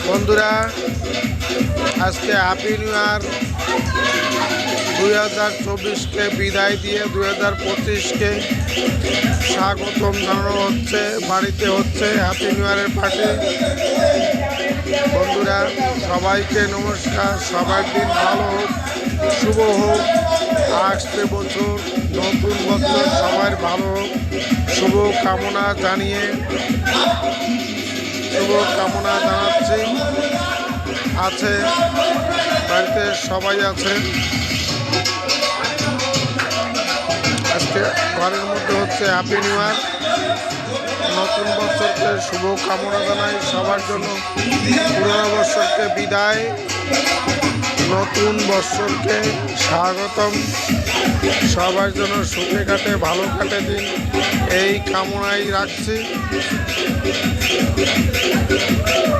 বন্ধুরা, আজকে happy new year 2024কে বিদায় দিয়ে 2025কে স্বাগতম জানানো হচ্ছে। বাড়িতে হচ্ছে হ্যাপি নিউ ইয়ারের পার্টি। বন্ধুরা, সবাইকে নমস্কার। সবার দিন ভালো হোক, শুভ হোক। আসছে বছর, নতুন বছর সবার ভালো হোক, শুভ কামনা জানাচ্ছি। আছে বাড়িতে সবাই আছে। আজকে ঘরের মধ্যে হচ্ছে হ্যাপি নিউ ইয়ার। নতুন বছরকে শুভ কামনা জানাই সবার জন্য। পুরনো বছরকে বিদায়, নতুন বছরকে স্বাগতম। সবার জন্য সুখে কাটে, ভালো কাটে দিন, এই কামনাই রাখছি।